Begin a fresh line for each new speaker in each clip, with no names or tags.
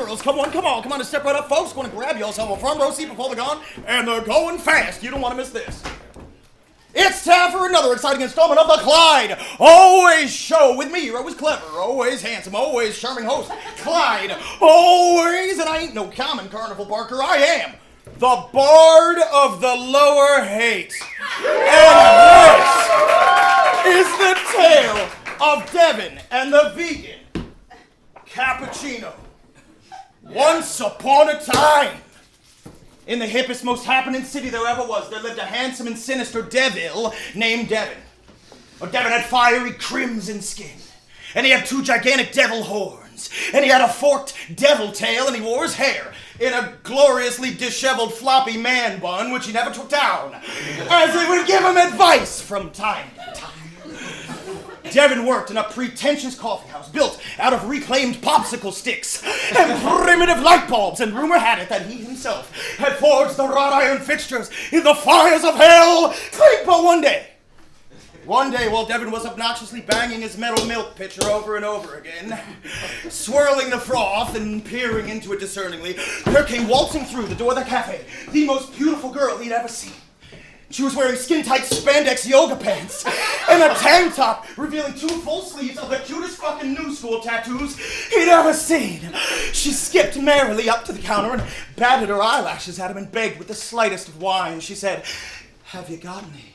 girls. Come on and step right up, folks. Going to grab yourself a front row seat before they're gone, and they're going fast. You don't want to miss this. It's time for another exciting installment of the Clyde Always Show with me. You're always clever, always handsome, always charming host, Clyde. Always, and I ain't no common carnival barker. I am the Bard of the Lower Hate. And this is the tale of Devin and the Vegan Cappuccino. Once upon a time, in the hippest, most happening city there ever was, there lived a handsome and sinister devil named Devin. Devin had fiery crimson skin, and he had 2 gigantic devil horns, and he had a forked devil tail, and he wore his hair in a gloriously disheveled floppy man bun, which he never took down, as it would give him advice from time to time. Devin worked in a pretentious coffee house built out of reclaimed popsicle sticks and primitive light bulbs, and rumor had it that he himself had forged the wrought iron fixtures in the fires of hell. But one day while Devin was obnoxiously banging his metal milk pitcher over and over again, swirling the froth and peering into it discerningly, there came waltzing through the door of the cafe the most beautiful girl he'd ever seen. She was wearing skin-tight spandex yoga pants and a tank top revealing 2 full sleeves of the cutest fucking new school tattoos he'd ever seen. She skipped merrily up to the counter and batted her eyelashes at him and begged with the slightest of whine. She said, "Have you got any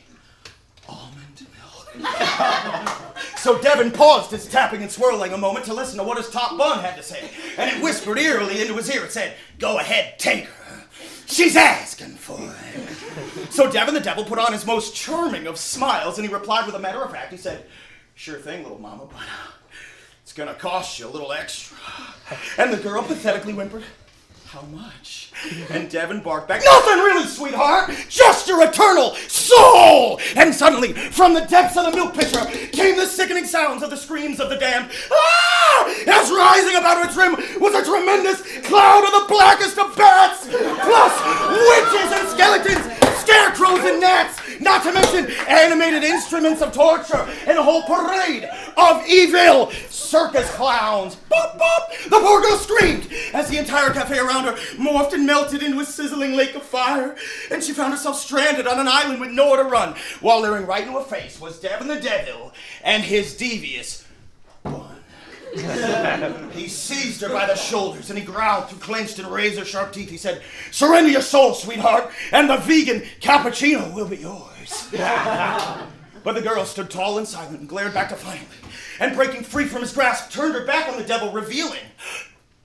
almond milk?" So Devin paused his tapping and swirling a moment to listen to what his top bun had to say, and it whispered eerily into his ear. It said, "Go ahead, take her. She's asking for it." So Devin the devil put on his most charming of smiles, and he replied with a matter of fact. He said, "Sure thing, little mama, but it's gonna cost you a little extra." And the girl pathetically whimpered, "How much?" And Devin barked back, "Nothing really, sweetheart, just your eternal soul." And suddenly, from the depths of the milk pitcher, came the sickening sounds of the screams of the damned. As rising about its rim was a tremendous cloud of the blackest of bats, plus witches and skeletons, scarecrows and gnats, not to mention animated instruments of torture and a whole parade of evil circus clowns. Boop, boop! The poor girl screamed as the entire cafe around her morphed and melted into a sizzling lake of fire, and she found herself stranded on an island with nowhere to run, while leering right into her face was Devin the Devil and his devious bun. He seized her by the shoulders and he growled through clenched and razor-sharp teeth. He said, "Surrender your soul, sweetheart, and the vegan cappuccino will be yours." But the girl stood tall and silent and glared back defiantly, and breaking free from his grasp, turned her back on the devil, revealing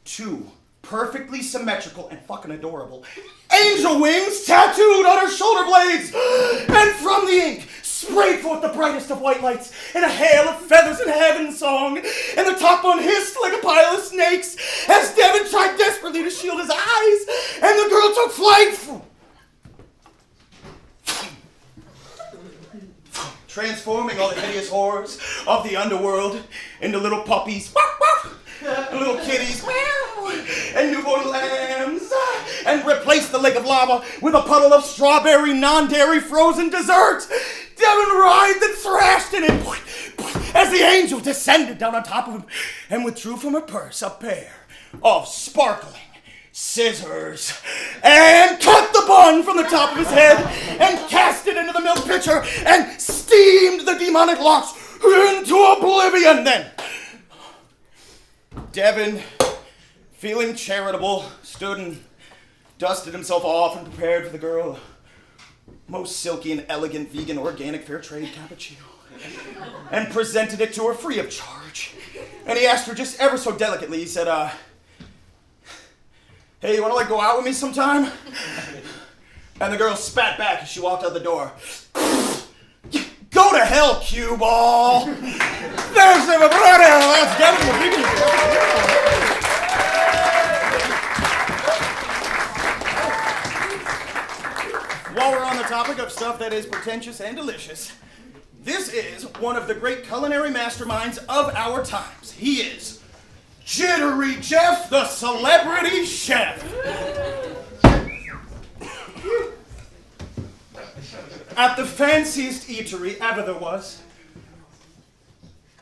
2 perfectly symmetrical and fucking adorable angel wings tattooed on her shoulder blades, and from the ink sprayed forth the brightest of white lights and a hail of feathers in heaven song, and the top one hissed like a pile of snakes as Devin tried desperately to shield his eyes, and the girl took flight, transforming all the hideous horrors of the underworld into little puppies, and little kitties, and newborn lambs, and replaced the lake of lava with a puddle of strawberry, non-dairy frozen dessert. Devin writhed and thrashed in it as the angel descended down on top of him and withdrew from her purse a pair of sparkling scissors and cut the bun from the top of his head and cast it into the milk pitcher and steamed the demonic locks into oblivion. Then Devin, feeling charitable, stood and dusted himself off and prepared for the girl most silky and elegant vegan organic fair trade cappuccino, and presented it to her free of charge. And he asked her just ever so delicately, he said, "Hey, you wanna go out with me sometime?" And the girl spat back as she walked out the door. "Go to hell, cue ball." There's the that's Devin the Vegan. While we're on the topic of stuff that is pretentious and delicious, this is one of the great culinary masterminds of our times. He is Jittery Jeff, the celebrity chef. At the fanciest eatery ever there was,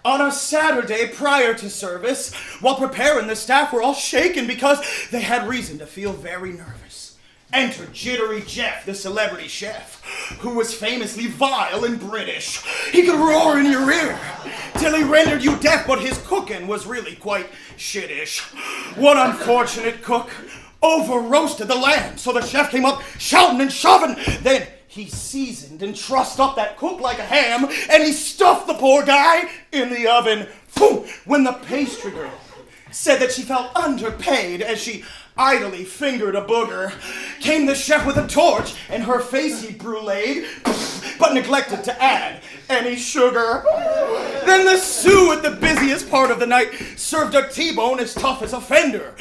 On a Saturday prior to service, while preparing, the staff were all shaken because they had reason to feel very nervous. Enter Jittery Jeff, the celebrity chef, who was famously vile and British. He could roar in your ear till he rendered you deaf, but his cooking was really quite shittish. One unfortunate cook over-roasted the lamb, so the chef came up shouting and shoving. Then he seasoned and trussed up that cook like a ham, and he stuffed the poor guy in the oven. When the pastry girl said that she felt underpaid as she idly fingered a booger, came the chef with a torch, and her face he bruleed, but neglected to add any sugar. Then the Sioux at the busiest part of the night served a T-bone as tough as a fender.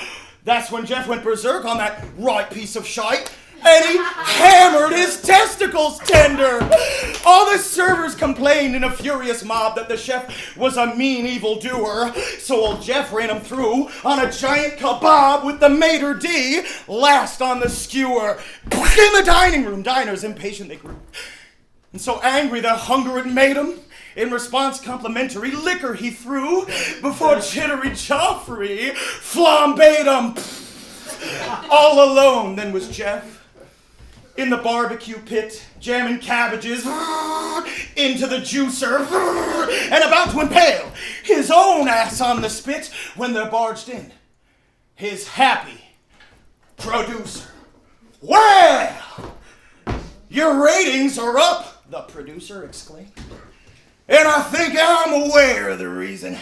That's when Jeff went berserk on that right piece of shite, and he hammered his testicles tender. All the servers complained in a furious mob that the chef was a mean evildoer, so old Jeff ran him through on a giant kebab with the maitre d' last on the skewer. In the dining room, diners impatient they grew, and so angry the hunger it made him. In response, complimentary liquor he threw before Jittery Joffrey flambéed him. All alone then was Jeff in the barbecue pit, jamming cabbages into the juicer and about to impale his own ass on the spit when there barged in his happy producer. Well, your ratings are up, the producer exclaimed. And I think I'm aware of the reason.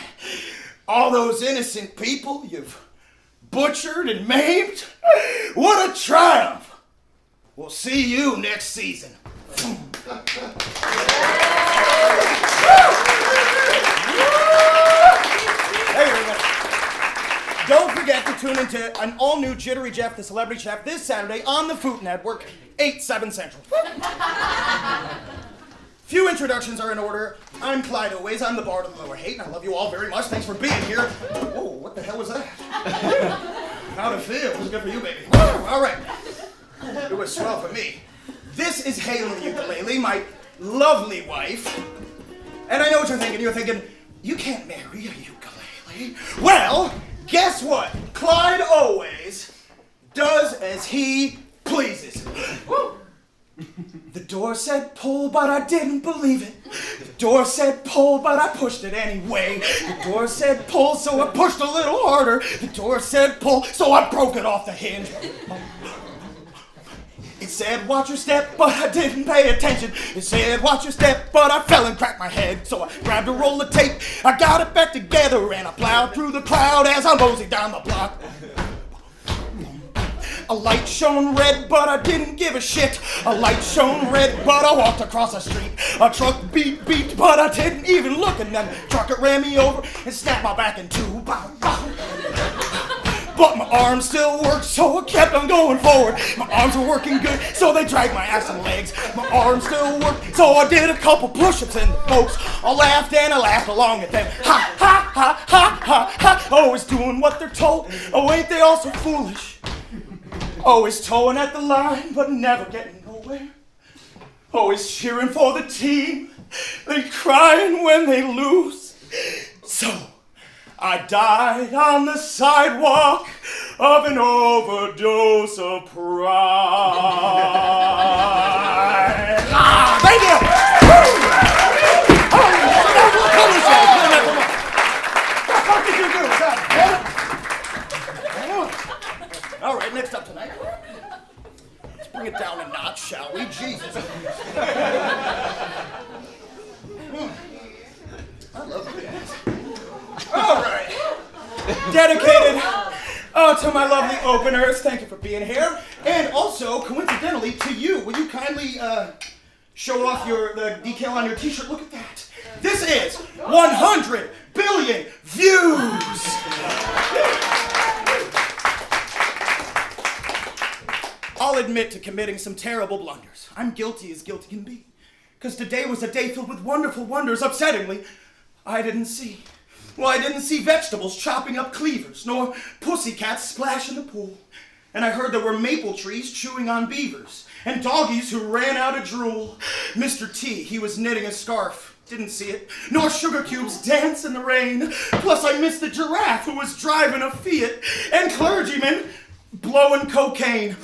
All those innocent people you've butchered and maimed. What a triumph. We'll see you next season. Hey, everybody. Don't forget to tune into an all-new Jittery Jeff, the Celebrity Chef, this Saturday on the Food Network, 8, 7 Central. Few introductions are in order. I'm Clyde always. I'm the Bard of the Lower Hate, and I love you all very much. Thanks for being here. Whoa, what the hell was that? How'd it feel? It was good for you, baby. All right. It was swell for me. This is Haley Ukulele, my lovely wife. And I know what you're thinking. You're thinking, you can't marry a ukulele. Well, guess what? Clyde always does as he pleases. The door said pull, but I didn't believe it. The door said pull, but I pushed it anyway. The door said pull, so I pushed a little harder. The door said pull, so I broke it off the hinge. It said watch your step, but I didn't pay attention. It said watch your step, but I fell and cracked my head. So I grabbed a roll of tape, I got it back together, and I plowed through the crowd as I moseyed down the block. A light shone red, but I didn't give a shit. A light shone red, but I walked across the street. A truck beat, but I didn't even look. And then the trucker ran me over and snapped my back in two. Bow, bow. But my arms still worked, so I kept on going forward. My arms were working good, so they dragged my ass and legs. My arms still worked, so I did a couple push-ups, and folks all laughed, and I laughed along at them. Ha, ha, ha, ha, ha, ha. Always doing what they're told. Oh, ain't they all so foolish? Always towing at the line, but never getting nowhere. Always cheering for the team, then crying when they lose. So I died on the sidewalk of an overdose of pride. Thank you! What did you do, son? All right, next up tonight. Let's bring it down a notch, shall we? Jesus. I love you guys. All right. Dedicated to my lovely openers. Thank you for being here. And also, coincidentally, to you. Will you kindly show off the decal on your t-shirt? Look at that. This is 100 billion views. I'll admit to committing some terrible blunders. I'm guilty as guilty can be. Because today was a day filled with wonderful wonders. Upsettingly, I didn't see. Well, I didn't see vegetables chopping up cleavers, nor pussycats splash in the pool. And I heard there were maple trees chewing on beavers, and doggies who ran out of drool. Mr. T, he was knitting a scarf Didn't see it, nor sugar cubes dance in the rain. Plus I missed the giraffe who was driving a Fiat, and clergymen blowing cocaine.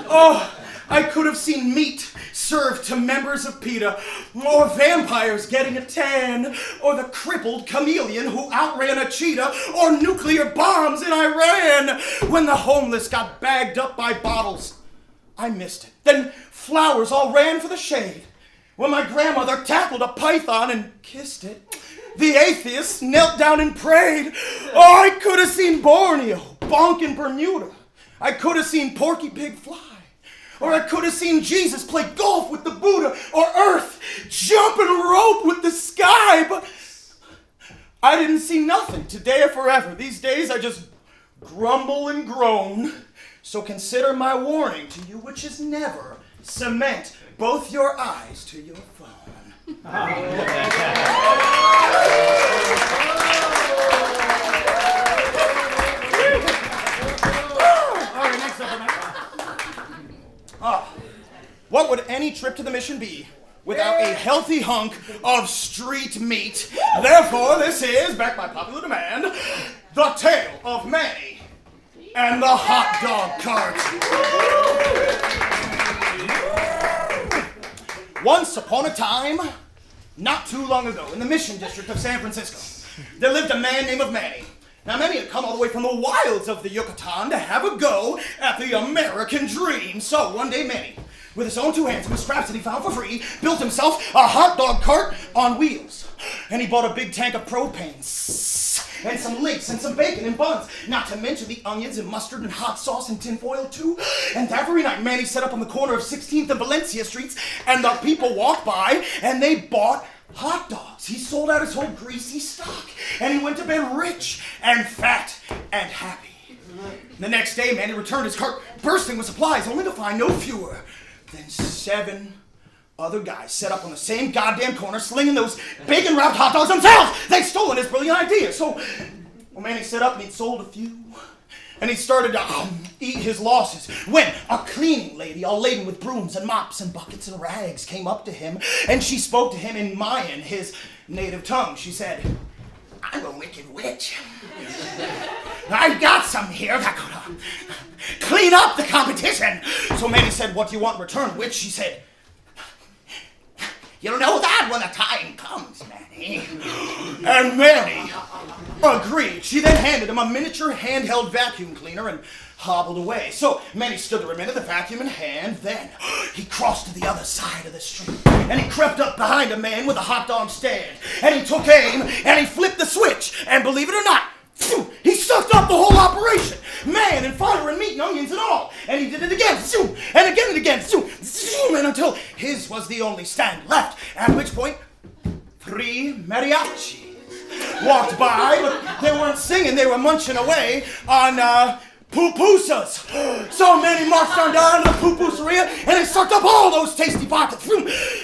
Oh, I could have seen meat served to members of PETA, or vampires getting a tan, or the crippled chameleon who outran a cheetah, or nuclear bombs in Iran when the homeless got bagged up by bottles. I missed it. Then flowers all ran for the shade when my grandmother tackled a python and kissed it. The atheists knelt down and prayed. Oh, I could have seen Borneo bonk in Bermuda. I could have seen Porky Pig fly. Or I could have seen Jesus play golf with the Buddha, or Earth jump and rope with the sky, but I didn't see nothing today or forever. These days I just grumble and groan. So consider my warning to you, which is never cement both your eyes to your phone.
All right, next up,
What would any trip to the mission be without a healthy hunk of street meat? Therefore, this is, backed by popular demand, the tale of Manny and the hot dog cart. Once upon a time, not too long ago, in the Mission District of San Francisco, there lived a man named Manny. Now, Manny had come all the way from the wilds of the Yucatan to have a go at the American dream. So, one day, Manny, with his own two hands and the scraps that he found for free, built himself a hot dog cart on wheels. And he bought a big tank of propane, and some links, and some bacon and buns, not to mention the onions and mustard and hot sauce and tinfoil too. And that very night, Manny set up on the corner of 16th and Valencia Streets, and the people walked by, and they bought hot dogs. He sold out his whole greasy stock, and he went to bed rich and fat and happy. The next day, Manny returned his cart bursting with supplies, only to find no fewer than 7 other guys set up on the same goddamn corner slinging those bacon-wrapped hot dogs themselves. They'd stolen his brilliant idea. So, Manny set up and he'd sold a few, and he started to eat his losses when a cleaning lady, all laden with brooms and mops and buckets and rags, came up to him, and she spoke to him in Mayan, his native tongue. She said, "I'm a wicked witch. I've got some here that could clean up the competition." So Manny said, "What do you want in return, witch?" She said, "You'll know that when the time comes, Manny." And Manny agreed. She then handed him a miniature handheld vacuum cleaner and hobbled away. So Manny stood there a minute, the vacuum in hand. Then he crossed to the other side of the street, and he crept up behind a man with a hot dog stand, and he took aim, and he flipped the switch, and believe it or not, he sucked up the whole operation, man and fire and meat and onions and all. And he did it again, and again and again, and until his was the only stand left. At which point, 3 mariachis walked by, but they weren't singing, they were munching away on pupusas. So Manny marched on down to the pupuseria, and he sucked up all those tasty pockets.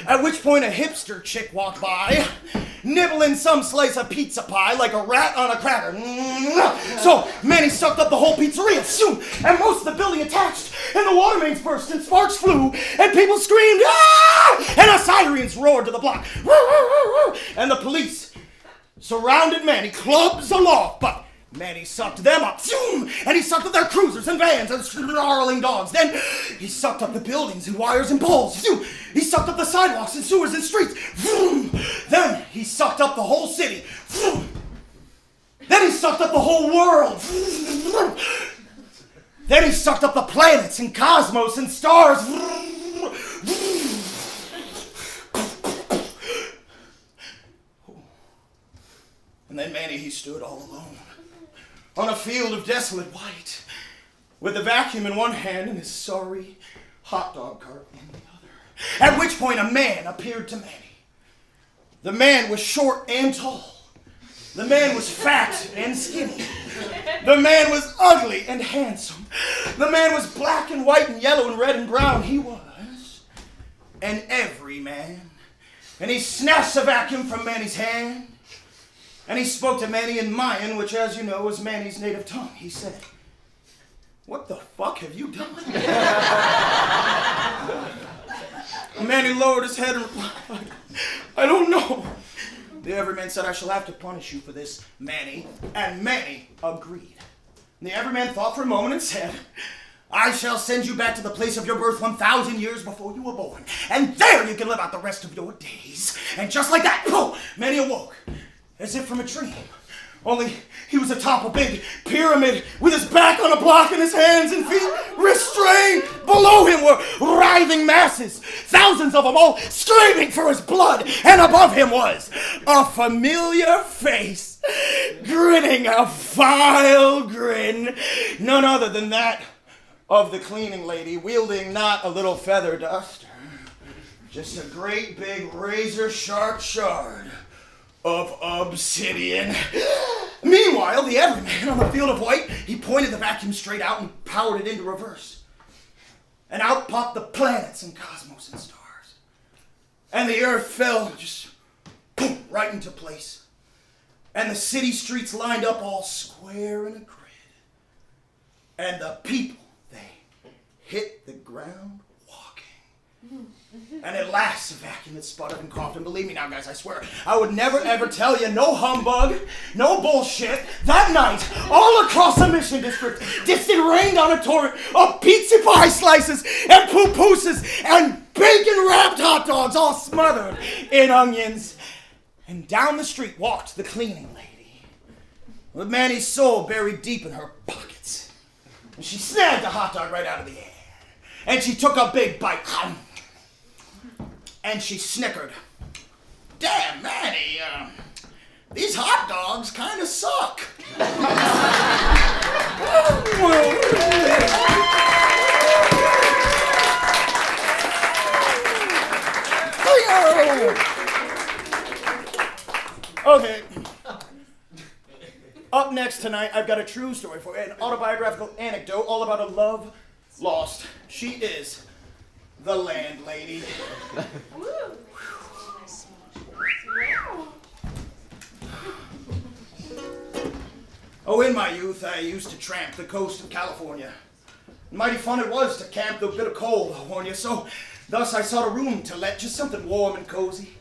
At which point, a hipster chick walked by, nibbling some slice of pizza pie like a rat on a cracker. So Manny sucked up the whole pizzeria, and most of the building attached, and the water mains burst, and sparks flew, and people screamed, "Ah!" And the sirens roared to the block, and the police surrounded Manny, clubs aloft, but Manny sucked them up, and he sucked up their cruisers and vans and snarling dogs. Then he sucked up the buildings and wires and poles. He sucked up the sidewalks and sewers and streets. Then he sucked up the whole city. Then he sucked up the whole world. Then he sucked up the planets and cosmos and stars. And then Manny, he stood all alone on a field of desolate white, with the vacuum in one hand and his sorry hot dog cart in the other. At which point a man appeared to Manny. The man was short and tall. The man was fat and skinny. The man was ugly and handsome. The man was black and white and yellow and red and brown. He was an everyman. And he snatched the vacuum from Manny's hand, and he spoke to Manny in Mayan, which, as you know, is Manny's native tongue. He said, "What the fuck have you done?" Manny lowered his head and replied, "I don't know. The everyman said, I shall have to punish you for this, Manny, and Manny agreed. And the everyman thought for a moment and said, I shall send you back to the place of your birth 1,000 years before you were born, and there you can live out the rest of your days. And just like that, boom, Manny awoke, as if from a dream. Only he was atop a big pyramid with his back on a block and his hands and feet restrained. Below him were writhing masses, thousands of them all screaming for his blood. And above him was a familiar face, grinning a vile grin, none other than that of the cleaning lady, wielding not a little feather duster, just a great big razor-sharp shard of obsidian. Meanwhile, the everyman on the field of white, he pointed the vacuum straight out and powered it into reverse. And out popped the planets and cosmos and stars. And the earth fell just boom, right into place. And the city streets lined up all square in a grid. And the people, they hit the ground walking. And at last, the vacuum had sputtered and coughed. And believe me now, guys, I swear, I would never, ever tell you no humbug, no bullshit. That night, all across the Mission District, it rained on a torrent of pizza pie slices and pupusas and bacon-wrapped hot dogs all smothered in onions. And down the street walked the cleaning lady, with Manny's soul buried deep in her pockets. And she snagged the hot dog right out of the air. And she took a big bite. And she snickered. Damn, Manny, these hot dogs kind of suck. Okay. Up next tonight, I've got a true story for you, an autobiographical anecdote all about a love lost. She is the landlady. Oh, in my youth, I used to tramp the coast of California. Mighty fun it was to camp the bit of cold, I warn you. So, thus I sought a room to let, just something warm and cozy,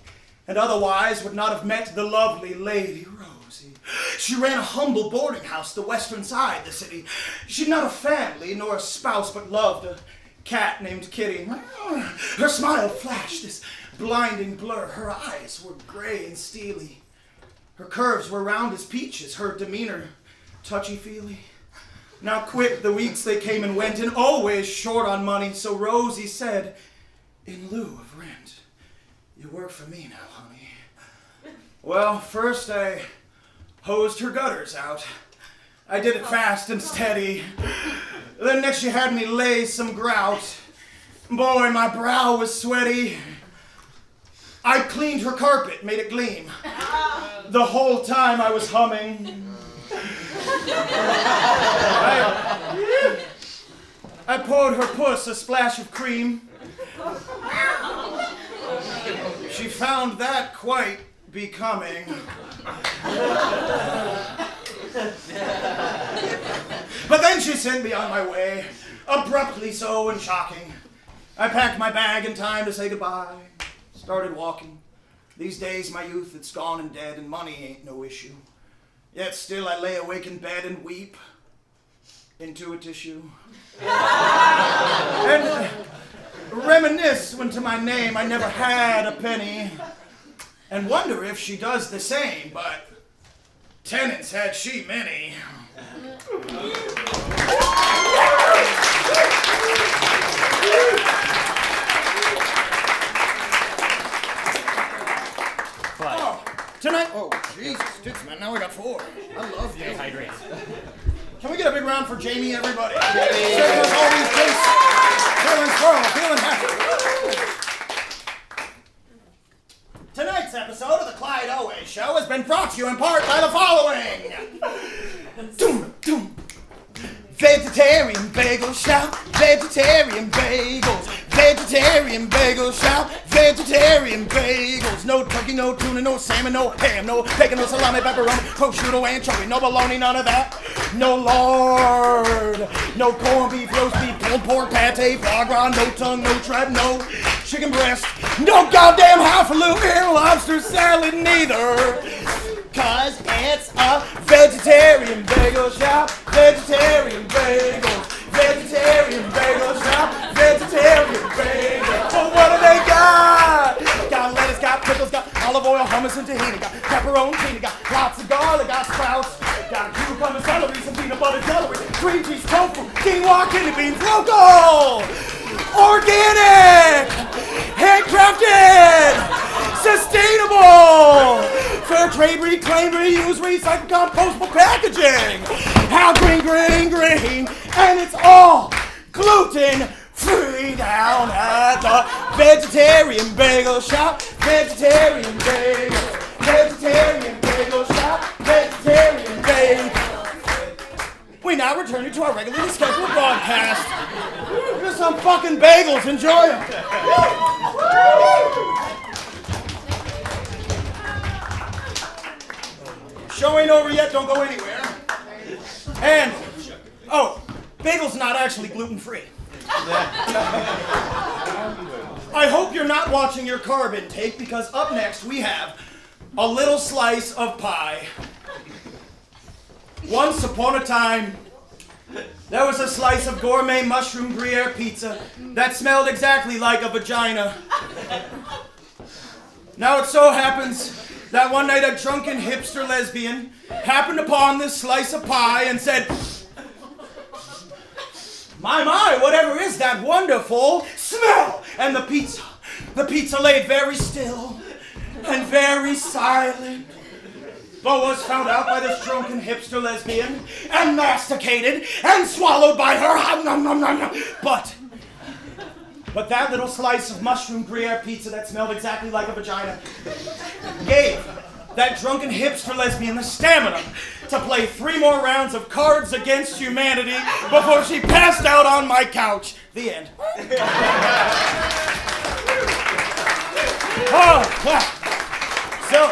and otherwise would not have met the lovely Lady Rosie. She ran a humble boarding house, the western side of the city. She'd not a family nor a spouse, but loved a cat named Kitty. Her smile flashed this blinding blur. Her eyes were gray and steely. Her curves were round as peaches. Her demeanor touchy-feely. Now quick the weeks they came and went, and always short on money. So Rosie said, in lieu of rent, you work for me now, honey. Well, first I hosed her gutters out. I did it fast and steady. Then next she had me lay some grout. Boy, my brow was sweaty. I cleaned her carpet, made it gleam. The whole time I was humming. I poured her puss a splash of cream. She found that quite becoming. But then she sent me on my way, abruptly so and shocking. I packed my bag in time to say goodbye, started walking. These days my youth, it's gone and dead, and money ain't no issue. Yet still I lay awake in bed and weep into a tissue. And reminisce when to my name I never had a penny, and wonder if she does the same, but tenants had she many.
Clyde.
Oh, tonight, oh, Jesus, tits, man, now we got 4. I love you.
Hydrate.
Can we get a big round for Jamie, everybody? Serving us all these drinks. Feeling strong, feeling happy. Tonight's episode of the Clyde Oway Show has been brought to you in part by the following. Doom, doom. Vegetarian Bagel Shop, vegetarian bagels. Vegetarian Bagel Shop, vegetarian bagels. No turkey, no tuna, no salmon, no ham, no bacon, no salami, pepperoni, prosciutto, anchovy, no bologna, none of that. No lard, no corned beef, roast beef, pulled pork, pate, foie gras, no tongue, no tripe, no chicken breast, no goddamn highfalutin and lobster salad neither. Cause it's a vegetarian bagel shop, vegetarian bagels, vegetarian bagel shop, vegetarian bagels. So what do they got? Got lettuce, got pickles, got olive oil, hummus, and tahini, got pepperoni, got lots of garlic, got sprouts, got cucumber, celery, some peanut butter, celery, cream cheese, tofu, quinoa, kidney beans, local, organic, handcrafted, sustainable, fair trade, reclaim, reuse, recycle, compostable packaging. How green, and it's all gluten-free down at the Vegetarian Bagel Shop, vegetarian bagel shop, vegetarian bagel. We now return you to our regularly scheduled broadcast. Here's some fucking bagels, enjoy them. Show ain't over yet, don't go anywhere. And, bagel's not actually gluten-free. I hope you're not watching your carb intake because up next we have a little slice of pie. Once upon a time, there was a slice of gourmet mushroom Gruyere pizza that smelled exactly like a vagina. Now it so happens that one night a drunken hipster lesbian happened upon this slice of pie and said, My, whatever is that wonderful smell? And the pizza laid very still and very silent, but was found out by this drunken hipster lesbian and masticated and swallowed by her. But that little slice of mushroom Gruyere pizza that smelled exactly like a vagina gave that drunken hipster lesbian the stamina to play 3 more rounds of Cards Against Humanity before she passed out on my couch. The end. So,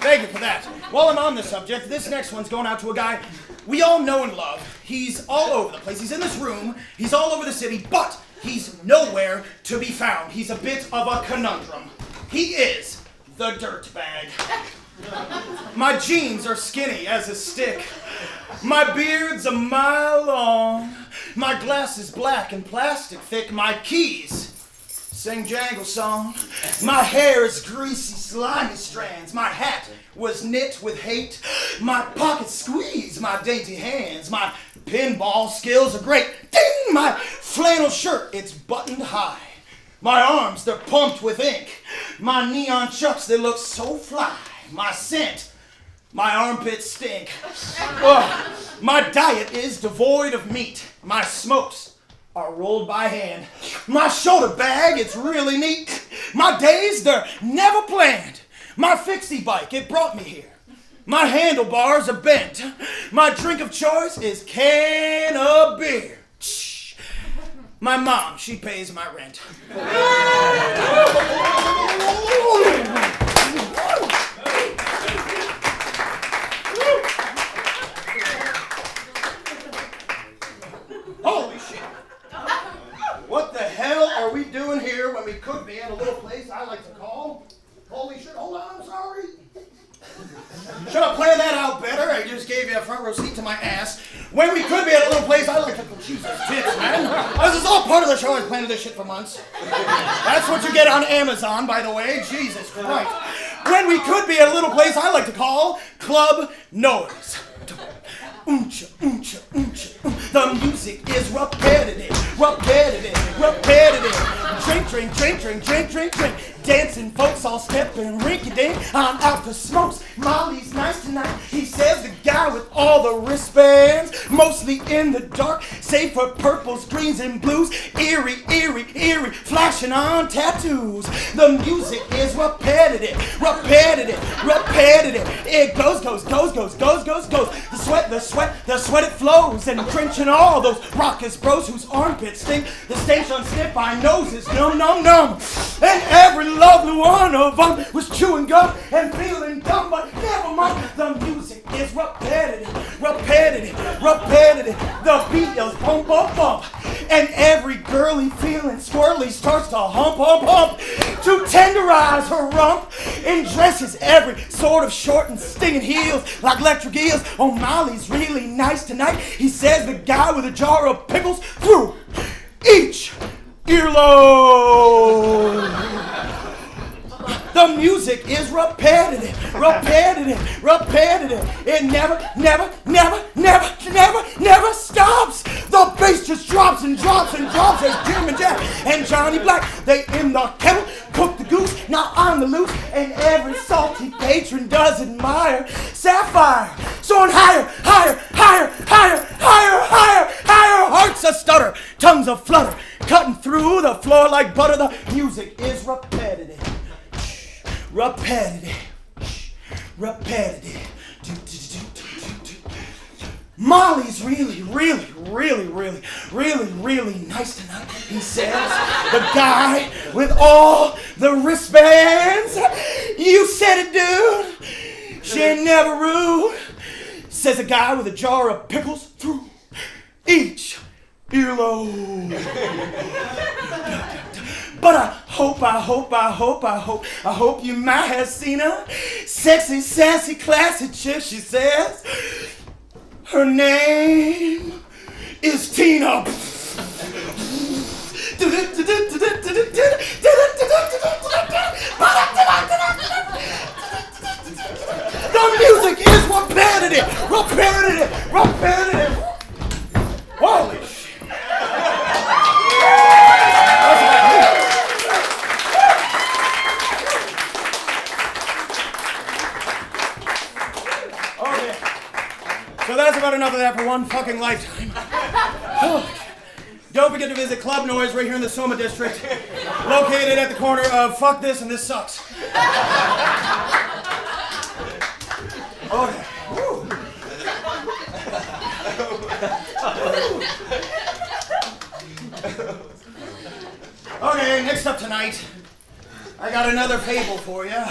thank you for that. While I'm on the subject, this next one's going out to a guy we all know and love. He's all over the place. He's in this room. He's all over the city, but he's nowhere to be found. He's a bit of a conundrum. He is the Dirtbag. My jeans are skinny as a stick. My beard's a mile long. My glasses black and plastic thick. My keys sing jangle song. My hair is greasy, slimy strands. My hat was knit with hate. My pockets squeeze my dainty hands. My pinball skills are great. Ding! My flannel shirt, it's buttoned high. My arms, they're pumped with ink. My neon chucks, they look so fly. My scent, my armpits stink. My diet is devoid of meat. My smokes are rolled by hand. My shoulder bag, it's really neat. My days, they're never planned. My fixie bike, it brought me here. My handlebars are bent. My drink of choice is can of beer. My mom, she pays my rent. Holy shit. What the hell are we doing here when we could be in a little place I like to call? Holy shit, hold on, I'm sorry. Should have planned that out better. I just gave you a front row seat to my ass. When we could be at a little place I like to call Jesus tits, man. This is all part of the show. I've planned this shit for months. That's what you get on Amazon, by the way. Jesus Christ. When we could be at a little place I like to call Club Noise. Ooncha, ooncha, ooncha. The music is repetitive. Drink. Dancing folks all stepping rinky-dink. I'm out for smokes. Molly's nice tonight. He says the guy guy with all the wristbands, mostly in the dark, save for purples, greens, and blues, eerie, eerie, eerie, flashing on tattoos. The music is repetitive, repetitive, repetitive. It goes, goes, goes, goes, goes, goes, goes. The sweat, the sweat, the sweat, it flows, and drenching all those raucous bros whose armpits stink. The station sniff, our noses numb, numb, numb. And every lovely one of them was chewing gum and feeling dumb, but never mind. The music is repetitive, repetitive, repetitive. The beat is bump, bump, bump. And every girly feeling swirly starts to hump, hump, hump. To tenderize her rump in dresses every sort of short and stinging heels like electric eels. Oh, Molly's really nice tonight. He says the guy with a jar of pickles through each earlobe. The music is repetitive, repetitive, repetitive. It never, never, never, never, never, never stops. The bass just drops and drops and drops as Jim and Jack and Johnny Black, they in the kettle, cook the goose, now on the loose, and every salty patron does admire Sapphire. Soaring higher, higher, higher, higher, higher, higher, higher, hearts a stutter, tongues a flutter, cutting through the floor like butter. The music is repetitive. Repetitive, repetitive. Molly's really, really, really, really, really, really nice tonight, he says. The guy with all the wristbands. You said it, dude. She ain't never rude. Says a guy with a jar of pickles through each earlobe. But I hope you might have seen her. Sexy, sassy, classy chick, she says. Her name is Tina. The music is repetitive, repetitive, repetitive. Holy shit. So that's about enough of that for one fucking lifetime. Don't forget to visit Club Noise right here in the Soma District, located at the corner of Fuck This and This Sucks. Okay. Woo. Okay, next up tonight, I got another fable for you.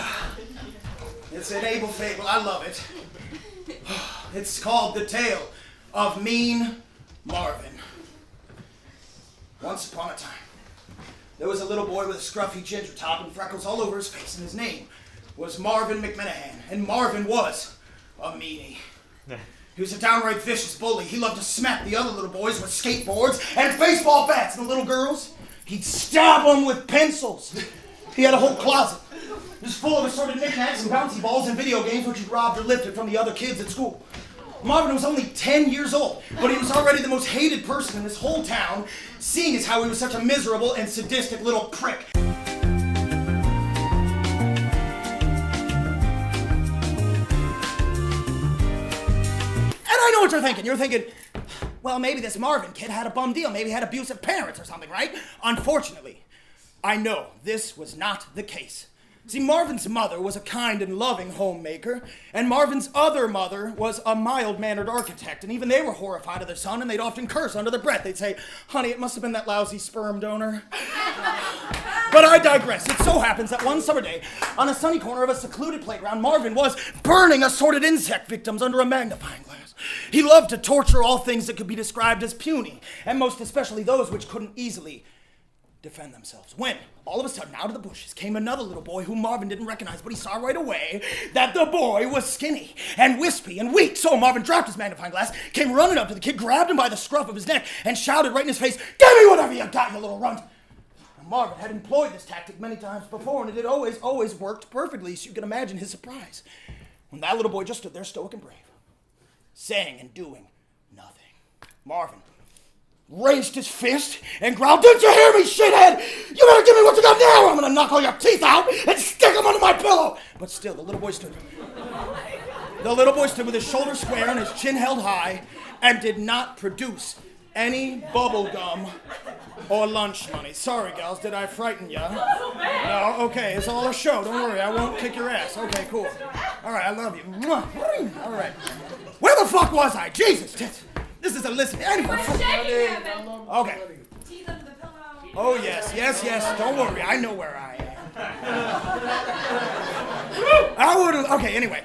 It's an able fable. I love it. It's called The Tale of Mean Marvin. Once upon a time, there was a little boy with a scruffy ginger top and freckles all over his face, and his name was Marvin McMenahan, and Marvin was a meanie. He was a downright vicious bully. He loved to smack the other little boys with skateboards and baseball bats, and the little girls, he'd stab them with pencils. He had a whole closet. It was full of assorted knickknacks and bouncy balls and video games which he robbed or lifted from the other kids at school. Marvin was only 10 years old, but he was already the most hated person in this whole town, seeing as how he was such a miserable and sadistic little prick. And I know what you're thinking. You're thinking, well, maybe this Marvin kid had a bum deal. Maybe he had abusive parents or something, right? Unfortunately, I know this was not the case. See, Marvin's mother was a kind and loving homemaker, and Marvin's other mother was a mild-mannered architect, and even they were horrified of their son, and they'd often curse under their breath. They'd say, honey, it must have been that lousy sperm donor. But I digress. It so happens that one summer day, on a sunny corner of a secluded playground, Marvin was burning assorted insect victims under a magnifying glass. He loved to torture all things that could be described as puny, and most especially those which couldn't easily defend themselves. When, all of a sudden, out of the bushes came another little boy whom Marvin didn't recognize, but he saw right away that the boy was skinny and wispy and weak. So Marvin dropped his magnifying glass, came running up to the kid, grabbed him by the scruff of his neck, and shouted right in his face, "Give me whatever you got, you little runt!" Now, Marvin had employed this tactic many times before, and it had always worked perfectly, so you can imagine his surprise when that little boy just stood there stoic and brave, saying and doing nothing. Marvin raised his fist and growled, "Didn't you hear me, shithead? You better give me what you got now, or I'm gonna knock all your teeth out and stick them under my pillow!" But still, the little boy stood. The little boy stood with his shoulders square and his chin held high and did not produce any bubble gum or lunch money. Sorry, gals, did I frighten ya? No, okay, it's all a show. Don't worry, I won't kick your ass. Okay, cool. All right, I love you. All right. Where the fuck was I? Jesus, this is a listen. Anyway. Okay. Oh, yes. Don't worry, I know where I am. Okay, anyway.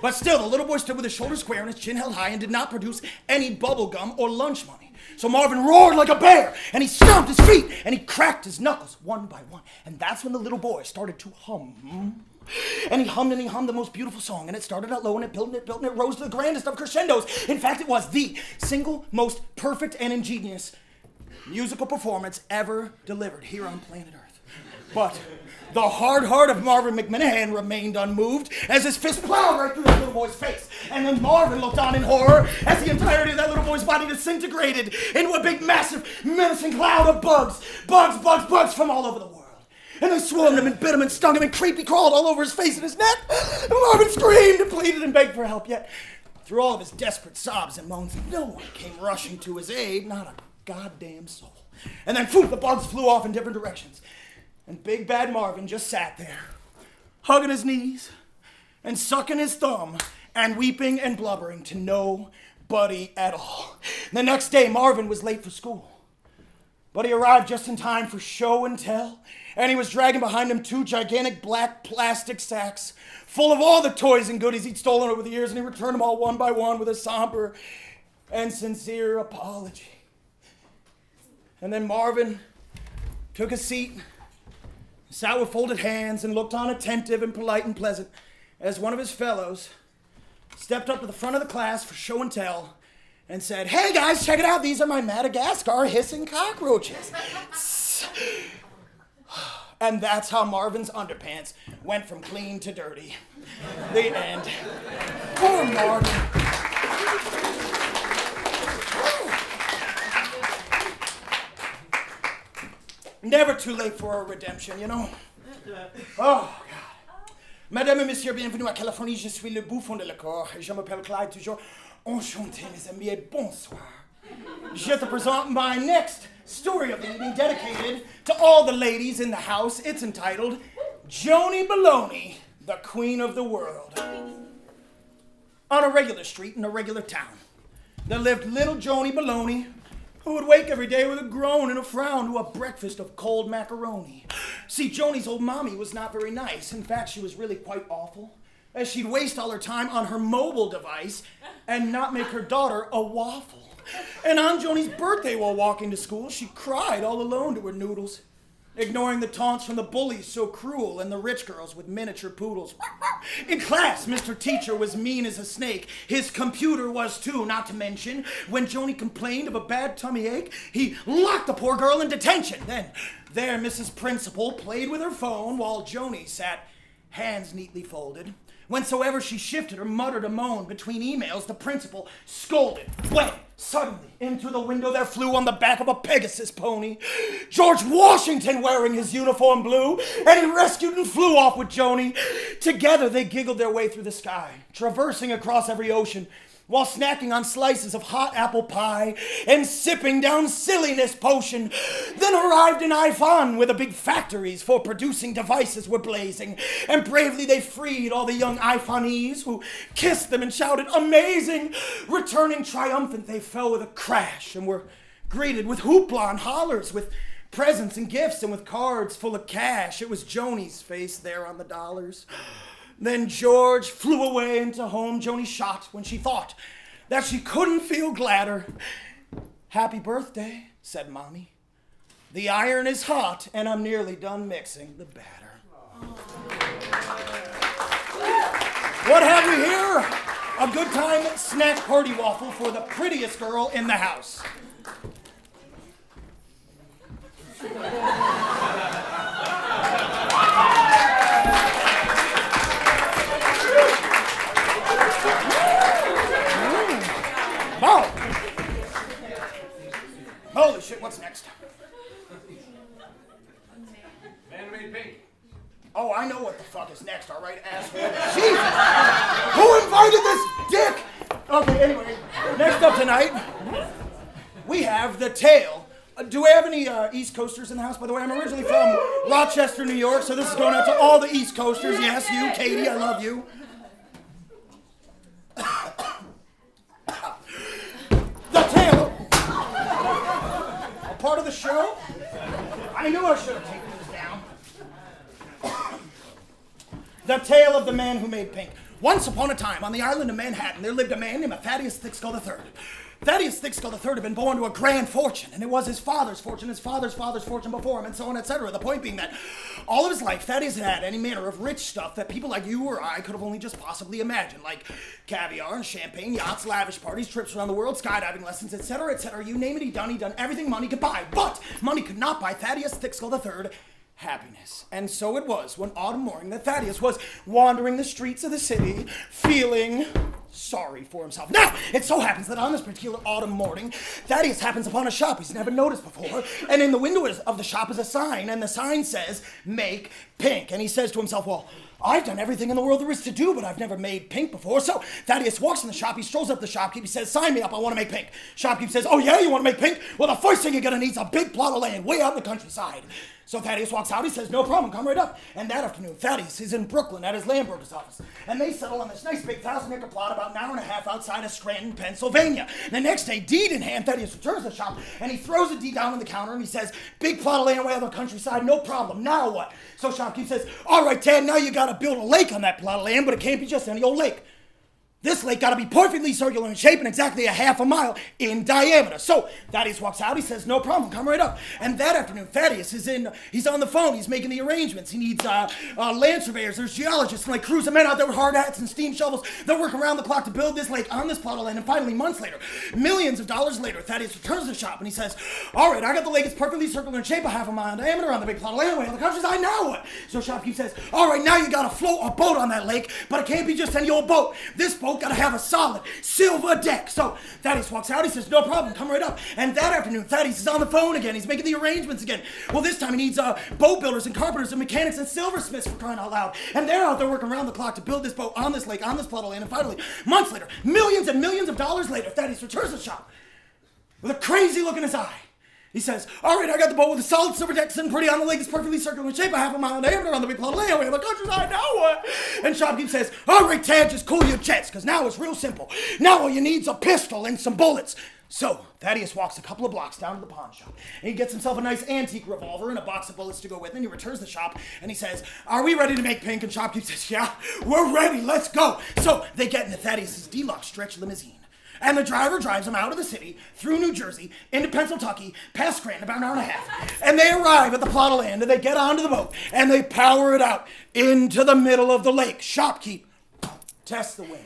But still, the little boy stood with his shoulders square and his chin held high and did not produce any bubble gum or lunch money. So Marvin roared like a bear, and he stomped his feet, and he cracked his knuckles one by one. And that's when the little boy started to hum. And he hummed the most beautiful song, and it started out low, and it built, and it built, and it rose to the grandest of crescendos. In fact, it was the single most perfect and ingenious musical performance ever delivered here on planet Earth. But the hard heart of Marvin McManahan remained unmoved as his fist plowed right through that little boy's face. And then Marvin looked on in horror as the entirety of that little boy's body disintegrated into a big, massive, menacing cloud of bugs from all over the world. And they swarmed him and bit him and stung him and creepy crawled all over his face and his neck. And Marvin screamed and pleaded and begged for help. Yet, through all of his desperate sobs and moans, no one came rushing to his aid, not a goddamn soul. And then, the bugs flew off in different directions. And Big Bad Marvin just sat there, hugging his knees and sucking his thumb and weeping and blubbering to nobody at all. The next day, Marvin was late for school. But he arrived just in time for show and tell, and he was dragging behind him 2 gigantic black plastic sacks full of all the toys and goodies he'd stolen over the years, and he returned them all one by one with a somber and sincere apology. And then Marvin took a seat, sat with folded hands, and looked on attentive and polite and pleasant as one of his fellows stepped up to the front of the class for show and tell and said, "Hey guys, check it out. These are my Madagascar hissing cockroaches." And that's how Marvin's underpants went from clean to dirty. The end. Poor Marvin. Never too late for a redemption, you know? Oh, God. Madame et Monsieur, bienvenue à Californie. Je suis le bouffon de la cour. Je m'appelle Clyde, toujours enchanté, mes amis, et bonsoir. Je te présente my next story of the evening dedicated to all the ladies in the house. It's entitled, Joanie Baloney, the Queen of the World. On a regular street in a regular town, there lived little Joanie Baloney, who would wake every day with a groan and a frown to a breakfast of cold macaroni. See, Joanie's old mommy was not very nice. In fact, she was really quite awful, as she'd waste all her time on her mobile device and not make her daughter a waffle. And on Joanie's birthday while walking to school, she cried all alone to her noodles, ignoring the taunts from the bullies so cruel and the rich girls with miniature poodles. In class, Mr. Teacher was mean as a snake. His computer was too, not to mention, when Joanie complained of a bad tummy ache, he locked the poor girl in detention. Then, there Mrs. Principal played with her phone while Joanie sat, hands neatly folded. Whensoever she shifted or muttered a moan between emails, the principal scolded. When, suddenly, into the window there flew on the back of a Pegasus pony George Washington wearing his uniform blue, and he rescued and flew off with Joanie. Together they giggled their way through the sky, traversing across every ocean, while snacking on slices of hot apple pie and sipping down silliness potion. Then arrived in Ifan, where the big factories for producing devices were blazing, and bravely they freed all the young Ifanese who kissed them and shouted, "Amazing!" Returning triumphant, they fell with a crash and were greeted with hoopla and hollers, with presents and gifts and with cards full of cash. It was Joanie's face there on the dollars. Then George flew away into home Joanie shot when she thought that she couldn't feel gladder. "Happy birthday," said Mommy. "The iron is hot and I'm nearly done mixing the batter." What have we here? A good time snack party waffle for the prettiest girl in the house. Oh! Holy shit, what's next?
Man made pink.
Oh, I know what the fuck is next, all right, asshole. Jesus! Who invited this dick? Okay, anyway, next up tonight, we have the tale. Do we have any East Coasters in the house? By the way, I'm originally from Rochester, New York, so this is going out to all the East Coasters. Yes, you, Katie, I love you. The tale. A part of the show. I knew I should have taken this down. The tale of the man who made pink. Once upon a time, on the island of Manhattan, there lived a man named Thaddeus Thickskull III. Thaddeus Thickskull III had been born to a grand fortune, and it was his father's fortune, his father's father's fortune before him, and so on, etc. The point being that all of his life, Thaddeus had any manner of rich stuff that people like you or I could have only just possibly imagined, like caviar and champagne, yachts, lavish parties, trips around the world, skydiving lessons, etc., etc. You name it, he'd done everything money could buy. But money could not buy Thaddeus Thickskull III happiness. And so it was one autumn morning that Thaddeus was wandering the streets of the city, feeling sorry for himself. Now, it so happens that on this particular autumn morning, Thaddeus happens upon a shop he's never noticed before, and in the window of the shop is a sign, and the sign says, "Make pink." And he says to himself, well, I've done everything in the world there is to do, but I've never made pink before. So Thaddeus walks in the shop, he strolls up the shopkeep, he says, sign me up, I want to make pink. Shopkeep says, oh yeah, you want to make pink? Well, the first thing you're going to need is a big plot of land way out in the countryside. So Thaddeus walks out, he says, no problem, come right up. And that afternoon, Thaddeus is in Brooklyn at his land broker's office. And they settle on this nice big 1,000-acre plot about an hour and a half outside of Scranton, Pennsylvania. The next day, deed in hand, Thaddeus returns to the shop, and he throws a deed down on the counter, and he says, big plot of land way out in the countryside, no problem, now what? So shopkeep says, all right, Tad, now you got to build a lake on that plot of land, but it can't be just any old lake. This lake got to be perfectly circular in shape and exactly a half a mile in diameter. So Thaddeus walks out, he says, no problem, come right up. And that afternoon, Thaddeus he's on the phone, he's making the arrangements. He needs land surveyors, there's geologists, and like crews of men out there with hard hats and steam shovels. They're working around the clock to build this lake on this plot of land. And finally, months later, millions of dollars later, Thaddeus returns to the shop and he says, all right, I got the lake, it's perfectly circular in shape, a half a mile in diameter on the big plot of land way on the countryside, now what? So shopkeep says, all right, now you got to float a boat on that lake, but it can't be just any old boat. This boat got to have a solid silver deck. So Thaddeus walks out, he says, no problem, come right up. And that afternoon, Thaddeus is on the phone again, he's making the arrangements again. Well, this time he needs boat builders and carpenters and mechanics and silversmiths for crying out loud. And they're out there working around the clock to build this boat on this lake, on this plot of land. And finally, months later, millions and millions of dollars later, Thaddeus returns to the shop with a crazy look in his eye. He says, all right, I got the boat with a solid silver deck sitting pretty on the lake. It's perfectly circular in shape, a half a mile in diameter on the big plot of land way on the countryside. Now what? And shopkeep says, all right, Tad, just cool your jets, because now it's real simple. Now all you need is a pistol and some bullets. So Thaddeus walks a couple of blocks down to the pawn shop, and he gets himself a nice antique revolver and a box of bullets to go with it, and he returns to the shop, and he says, are we ready to make pink? And shopkeep says, yeah, we're ready, let's go. So they get into Thaddeus' deluxe stretch limousine. And the driver drives them out of the city, through New Jersey, into Pennsylvania, past Scranton, about an hour and a half. And they arrive at the plot of land, and they get onto the boat, and they power it out into the middle of the lake. Shopkeep tests the wind.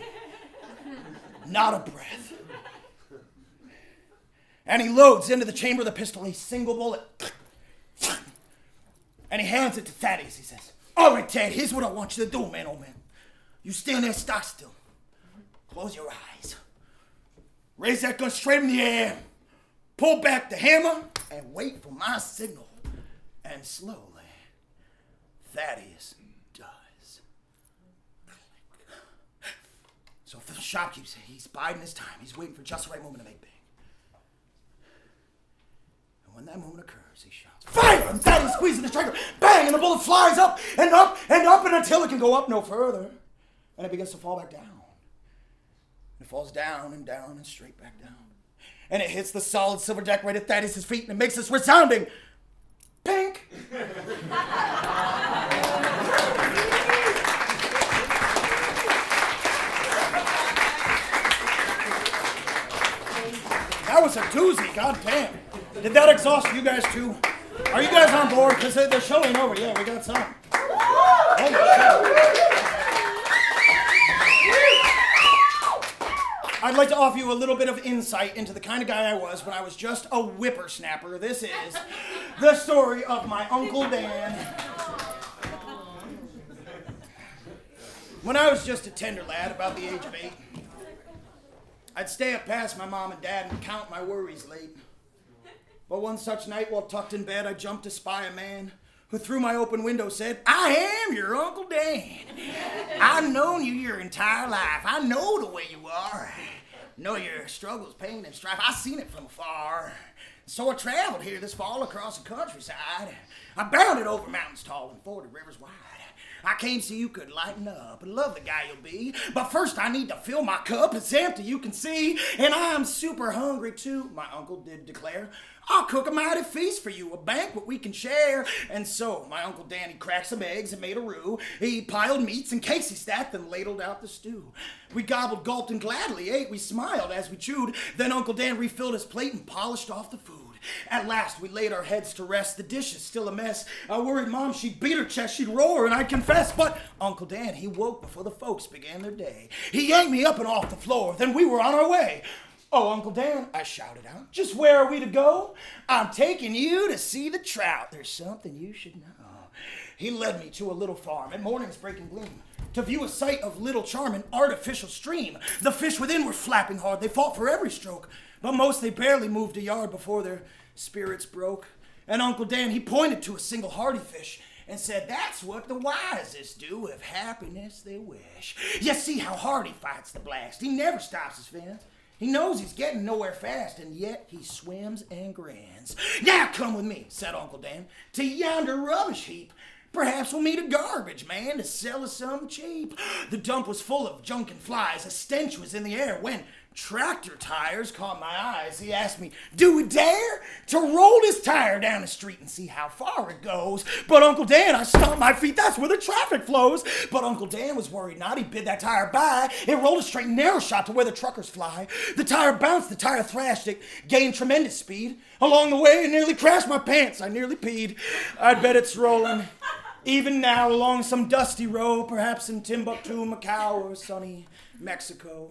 Not a breath. And he loads into the chamber of the pistol a single bullet. And he hands it to Thaddeus. He says, all right, Tad, here's what I want you to do, man, old man. You stand there stock still. Close your eyes. Raise that gun straight in the air, pull back the hammer, and wait for my signal. And slowly, Thaddeus does. So if the shopkeep says he's biding his time, he's waiting for just the right moment to make big. And when that moment occurs, he shouts, fire! And Thaddeus squeezes the trigger, bang, and the bullet flies up and up and up and until it can go up no further. And it begins to fall back down. It falls down and down and straight back down. And it hits the solid silver deck right at Thaddeus' feet and it makes this resounding pink. That was a doozy, goddamn. Did that exhaust you guys too? Are you guys on board? Because the show ain't over. Yeah, we got some. Holy shit. I'd like to offer you a little bit of insight into the kind of guy I was when I was just a whippersnapper. This is the story of my Uncle Dan. When I was just a tender lad, about the age of 8, I'd stay up past my mom and dad and count my worries late. But one such night, while tucked in bed, I jumped to spy a man who through my open window said, I am your Uncle Dan. I've known you your entire life. I know the way you are. Know your struggles, pain, and strife. I seen it from afar. So I traveled here this fall across the countryside. I bounded over mountains tall and forded rivers wide. I came so you could lighten up and love the guy you'll be. But first I need to fill my cup. It's empty, you can see. And I'm super hungry too, my uncle did declare. I'll cook a mighty feast for you, a banquet we can share. And so my Uncle Danny cracked some eggs and made a roux. He piled meats and cakes he stacked and ladled out the stew. We gobbled, gulped, and gladly ate. We smiled as we chewed. Then Uncle Dan refilled his plate and polished off the food. At last we laid our heads to rest, the dishes still a mess. I worried Mom, she'd beat her chest, she'd roar, and I'd confess. But Uncle Dan, he woke before the folks began their day. He yanked me up and off the floor, then we were on our way. Oh, Uncle Dan, I shouted out, just where are we to go? I'm taking you to see the trout. There's something you should know. He led me to a little farm at morning's breaking gleam, to view a sight of little charm, an artificial stream. The fish within were flapping hard, they fought for every stroke. But most they barely moved a yard before their spirits broke. And Uncle Dan, he pointed to a single hardy fish and said, that's what the wisest do if happiness they wish. You see how hard he fights the blast. He never stops his fins. He knows he's getting nowhere fast, and yet he swims and grins. Now come with me, said Uncle Dan, to yonder rubbish heap. Perhaps we'll meet a garbage man to sell us some cheap. The dump was full of junk and flies. A stench was in the air when tractor tires caught my eyes. He asked me, do we dare to roll this tire down the street and see how far it goes? But Uncle Dan, I stomped my feet. That's where the traffic flows. But Uncle Dan was worried not. He bid that tire by. It rolled a straight and narrow shot to where the truckers fly. The tire bounced, the tire thrashed. It gained tremendous speed. Along the way, it nearly crashed my pants. I nearly peed. I'd bet it's rolling even now along some dusty road, perhaps in Timbuktu, Macau, or sunny Mexico.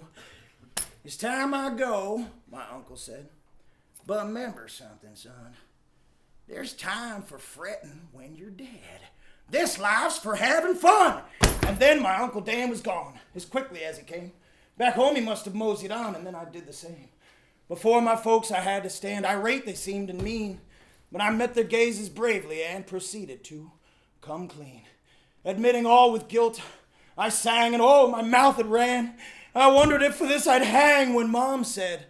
It's time I go, my uncle said. But remember something, son. There's time for fretting when you're dead. This life's for having fun. And then my Uncle Dan was gone, as quickly as he came. Back home he must have moseyed on, and then I did the same. Before my folks I had to stand, irate they seemed and mean. But I met their gazes bravely and proceeded to come clean. Admitting all with guilt, I sang, and oh, my mouth it ran. I wondered if for this I'd hang when Mom said,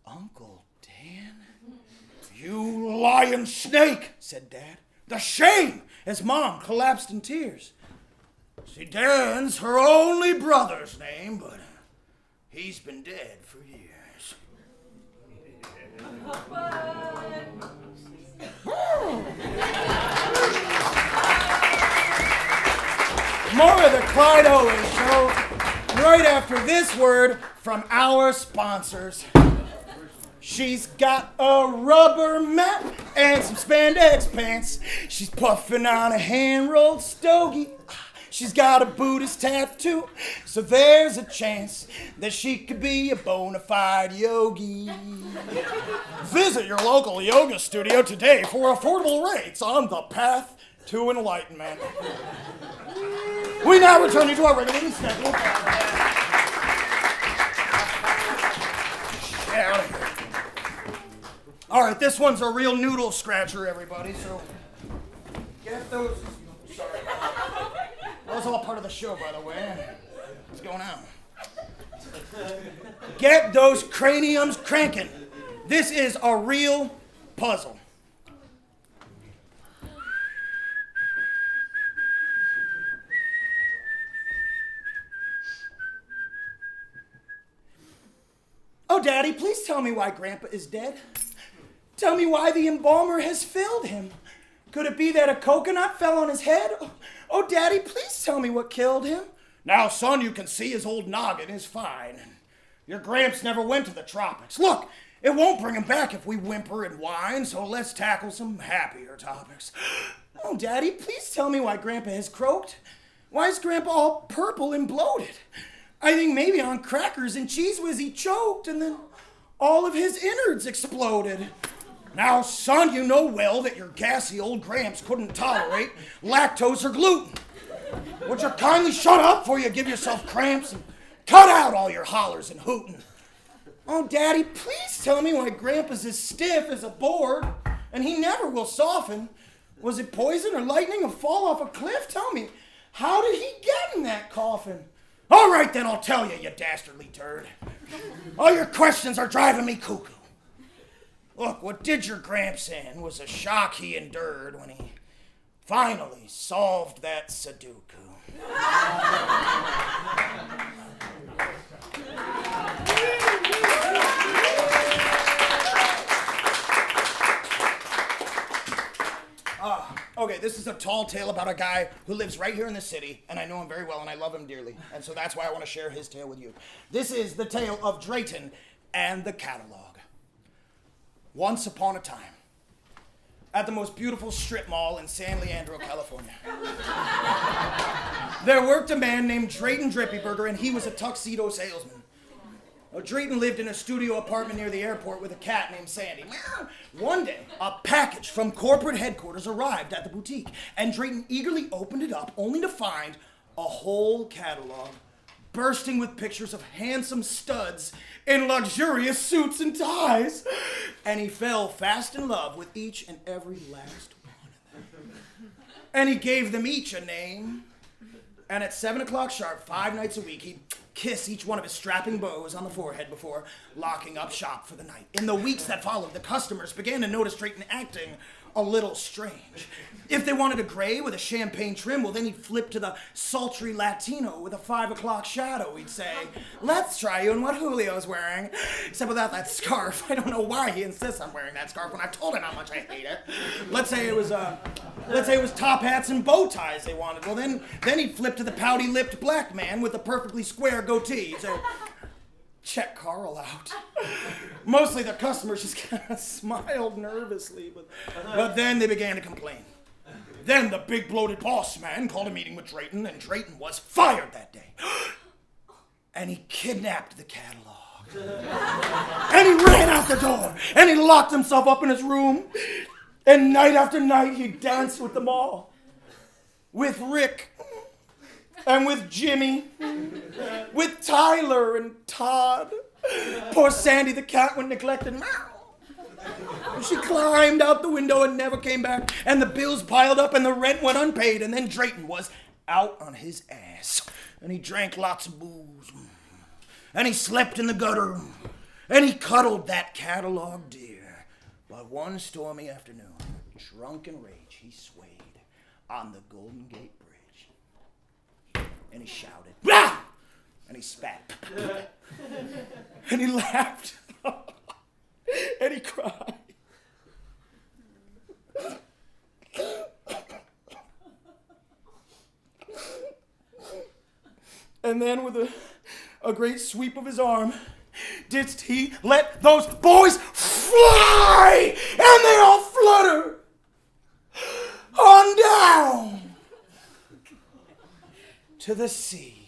Uncle Dan? You lying snake, said Dad. The shame, as Mom collapsed in tears. See, Dan's her only brother's name, but he's been dead for years. Mora, the Clyde show, right after this word from our sponsors. She's got a rubber mat and some spandex pants. She's puffing on a hand-rolled stogie. She's got a Buddhist tattoo, so there's a chance that she could be a bona fide yogi. Visit your local yoga studio today for affordable rates on the path to enlightenment. We now return you to our regularly scheduled All right, this one's a real noodle scratcher, everybody, so get those. Sorry. That was all part of the show, by the way. What's going on? Get those craniums cranking. This is a real puzzle. Oh, Daddy, please tell me why Grandpa is dead. Tell me why the embalmer has filled him. Could it be that a coconut fell on his head? Oh, Daddy, please tell me what killed him. Now, son, you can see his old noggin is fine. Your Gramps never went to the tropics. Look, it won't bring him back if we whimper and whine, so let's tackle some happier topics. Oh, Daddy, please tell me why Grandpa has croaked. Why is Grandpa all purple and bloated? I think maybe on crackers and cheese whiz he choked, and then all of his innards exploded. Now, son, you know well that your gassy old Gramps couldn't tolerate lactose or gluten. Would you kindly shut up before you give yourself cramps and cut out all your hollers and hooting? Oh, Daddy, please tell me why Grandpa's as stiff as a board and he never will soften. Was it poison or lightning or fall off a cliff? Tell me, how did he get in that coffin? All right, then I'll tell you, you dastardly turd. All your questions are driving me cuckoo. Look, what did your gramps in was a shock he endured when he finally solved that Sudoku. Okay, this is a tall tale about a guy who lives right here in the city, and I know him very well, and I love him dearly, and so that's why I want to share his tale with you. This is the tale of Drayton and the catalog. Once upon a time, at the most beautiful strip mall in San Leandro, California, there worked a man named Drayton Drippyburger, and he was a tuxedo salesman. Well, Drayton lived in a studio apartment near the airport with a cat named Sandy. One day, a package from corporate headquarters arrived at the boutique, and Drayton eagerly opened it up, only to find a whole catalog bursting with pictures of handsome studs in luxurious suits and ties. And he fell fast in love with each and every last one of them. And he gave them each a name. And at 7 o'clock sharp, 5 nights a week, he'd kiss each one of his strapping beaux on the forehead before locking up shop for the night. In the weeks that followed, the customers began to notice Drayton acting a little strange. If they wanted a gray with a champagne trim, well, then he'd flip to the sultry Latino with a 5 o'clock shadow. He'd say, let's try you in what Julio's wearing. Except without that scarf. I don't know why he insists on wearing that scarf when I've told him how much I hate it. Let's say it was top hats and bow ties they wanted. Well, then he'd flip to the pouty-lipped black man with a perfectly square goatee. He'd say, check Carl out. Mostly the customers just kind of smiled nervously, but then they began to complain. Then the big bloated boss man called a meeting with Drayton, and Drayton was fired that day. And he kidnapped the catalog. And he ran out the door, and he locked himself up in his room. And night after night, he danced with them all. With Rick, and with Jimmy, with Tyler and Todd. Poor Sandy the cat went neglected. She climbed out the window and never came back, and the bills piled up and the rent went unpaid, and then Drayton was out on his ass, and he drank lots of booze, and he slept in the gutter, and he cuddled that catalog dear. But one stormy afternoon, drunk in rage, he swayed on the Golden Gate Bridge, and he shouted, "Rah!" And he spat, and he laughed, and he cried. And then with a great sweep of his arm, didst he let those boys fly, and they all flutter on down to the sea.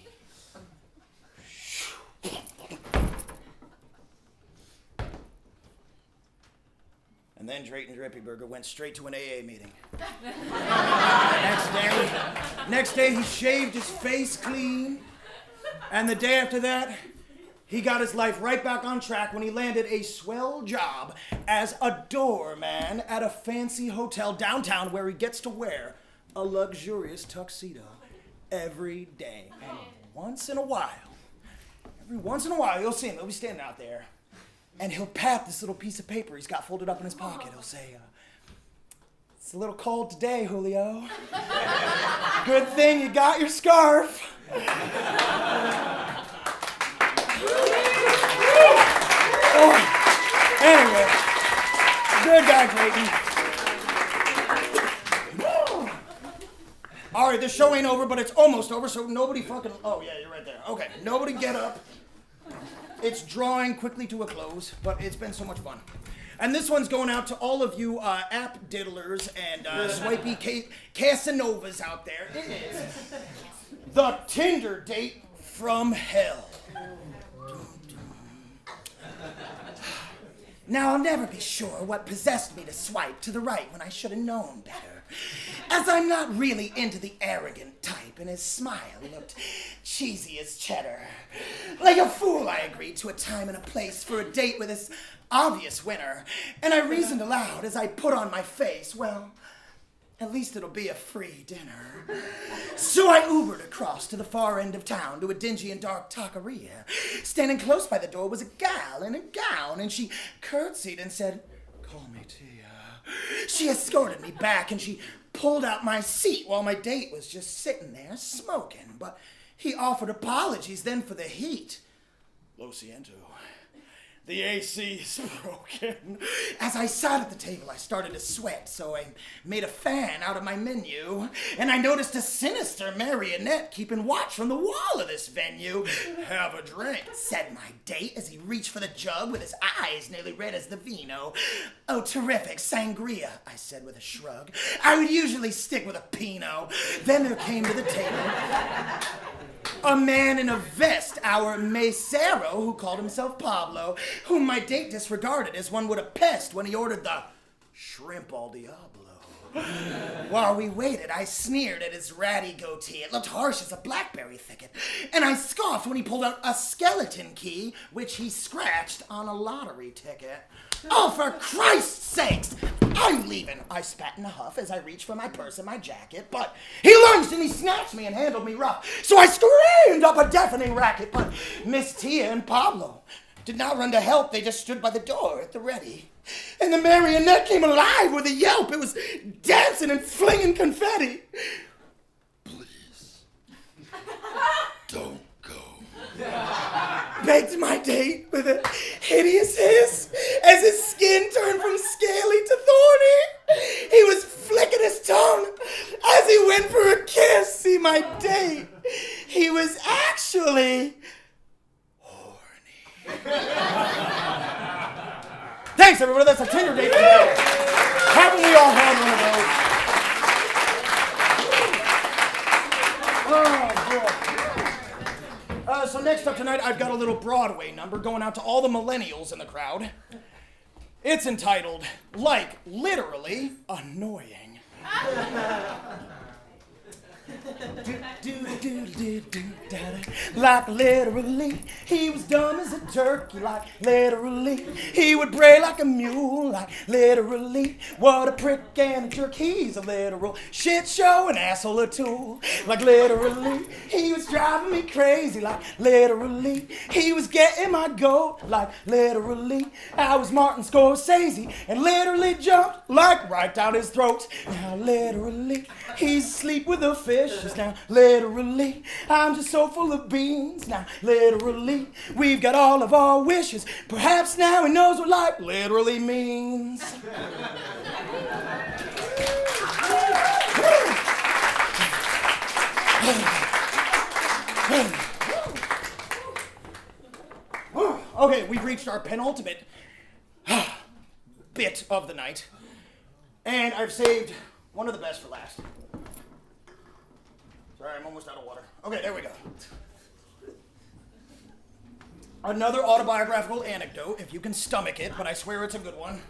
And then Drayton Drippyburger went straight to an AA meeting. Next day he shaved his face clean. And the day after that, he got his life right back on track when he landed a swell job as a doorman at a fancy hotel downtown where he gets to wear a luxurious tuxedo every day. And every once in a while, you'll see him. He'll be standing out there. And he'll pat this little piece of paper he's got folded up in his pocket. He'll say, it's a little cold today, Julio. Good thing you got your scarf. Anyway, good guy, Drayton. All right, the show ain't over, but it's almost over, so nobody fucking... Oh, yeah, you're right there. Okay, nobody get up. It's drawing quickly to a close, but it's been so much fun. And this one's going out to all of you app diddlers and swipey Casanovas out there. It is the Tinder Date from hell. Now, I'll never be sure what possessed me to swipe to the right when I should have known better, as I'm not really into the arrogant type, and his smile looked cheesy as cheddar. Like a fool, I agreed to a time and a place for a date with this obvious winner, and I reasoned aloud as I put on my face, well, At least it'll be a free dinner. So I Ubered across to the far end of town to a dingy and dark taqueria. Standing close by the door was a gal in a gown, and she curtsied and said, "Call me Tia." She escorted me back, and she pulled out my seat while my date was just sitting there smoking. But he offered apologies then for the heat. Lo siento. The AC's broken. As I sat at the table, I started to sweat, so I made a fan out of my menu, and I noticed a sinister marionette keeping watch from the wall of this venue. "Have a drink," said my date as he reached for the jug with his eyes nearly red as the vino. "Oh, terrific, sangria," I said with a shrug. I would usually stick with a Pinot. Then there came to the table a man in a vest, our mesero, who called himself Pablo, whom my date disregarded as one would a pest when he ordered the shrimp al diablo. While we waited, I sneered at his ratty goatee. It looked harsh as a blackberry thicket. And I scoffed when he pulled out a skeleton key, which he scratched on a lottery ticket. "Oh, for Christ's sakes! I'm leaving," I spat in a huff as I reached for my purse and my jacket, but he lunged and he snatched me and handled me rough. So I screamed up a deafening racket, but Miss Tia and Pablo did not run to help. They just stood by the door at the ready. And the marionette came alive with a yelp. It was dancing and flinging confetti. "Please, don't go," begged my date with a hideous hiss as his skin turned from scaly to thorny. He was flicking his tongue as he went for a kiss. See, my date, he was actually horny. Thanks, everybody. That's a Tinder Date. Haven't we all had one of those? Oh, boy. So next up tonight, I've got a little Broadway number going out to all the millennials in the crowd. It's entitled, Like Literally Annoying. Like literally, he was dumb as a turkey. Like literally, he would bray like a mule. Like literally, what a prick and a jerk. He's a literal shit show, an asshole, a tool. Like literally, he was driving me crazy. Like literally, he was getting my goat. Like literally, I was Martin Scorsese and literally jumped like right down his throat. Now literally, he's asleep with a fish. Now literally, I'm just so full of beans. Now literally, we've got all of our wishes. Perhaps now he knows what like literally means. Okay, we've reached our penultimate bit of the night, and I've saved one of the best for last. Sorry, I'm almost out of water. Okay, there we go. Another autobiographical anecdote, if you can stomach it, but I swear it's a good one.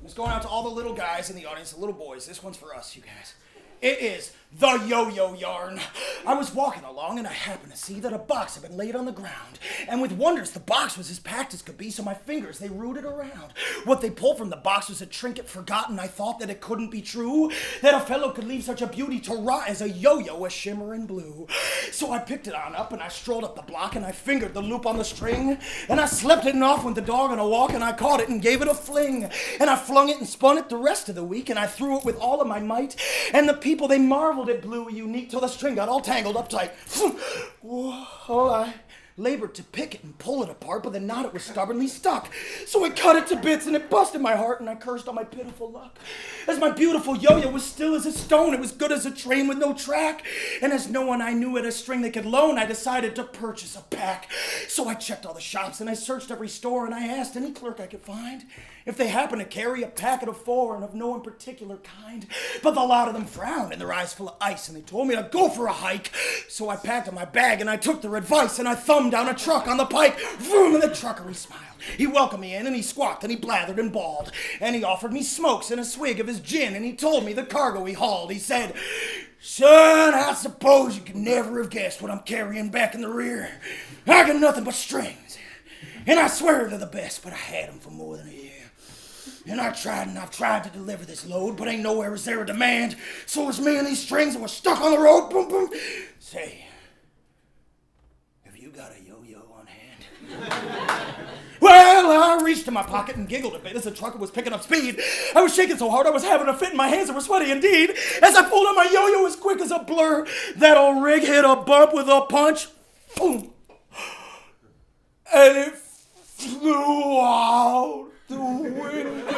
It's going out to all the little guys in the audience, the little boys. This one's for us, you guys. It is the yo-yo yarn. I was walking along and I happened to see that a box had been laid on the ground. And with wonders, the box was as packed as could be, so my fingers, they rooted around. What they pulled from the box was a trinket forgotten. I thought that it couldn't be true, that a fellow could leave such a beauty to rot as a yo-yo, a shimmering blue. So I picked it on up and I strolled up the block and I fingered the loop on the string. And I slipped it off with the dog on a walk and I caught it and gave it a fling. And I flung it and spun it the rest of the week and I threw it with all of my might. And the people, they marveled it blew unique till the string got all tangled up tight. Whoa, I labored to pick it and pull it apart, but the knot it was stubbornly stuck. So I cut it to bits and it busted my heart and I cursed on my pitiful luck. As my beautiful yo-yo was still as a stone, it was good as a train with no track. And as no one I knew had a string they could loan, I decided to purchase a pack. So I checked all the shops and I searched every store and I asked any clerk I could find if they happened to carry a packet of 4 and of no in particular kind. But the lot of them frowned and their eyes full of ice and they told me to go for a hike. So I packed in my bag and I took their advice and I thumbed down a truck on the pike. Vroom, and the trucker, he smiled. He welcomed me in and he squawked and he blathered and bawled. And he offered me smokes and a swig of his gin and he told me the cargo he hauled. He said, "Son, I suppose you could never have guessed what I'm carrying back in the rear. I got nothing but strings. And I swear they're the best, but I had them for more than a year." And I've tried to deliver this load, but ain't nowhere is there a demand. So it's me and these strings and we're stuck on the road. Boom, boom. Say, have you got a yo-yo on hand? Well, I reached in my pocket and giggled a bit as the trucker was picking up speed. I was shaking so hard I was having a fit and my hands were sweaty indeed. As I pulled out my yo-yo as quick as a blur, that old rig hit a bump with a punch. Boom. And it flew out the window.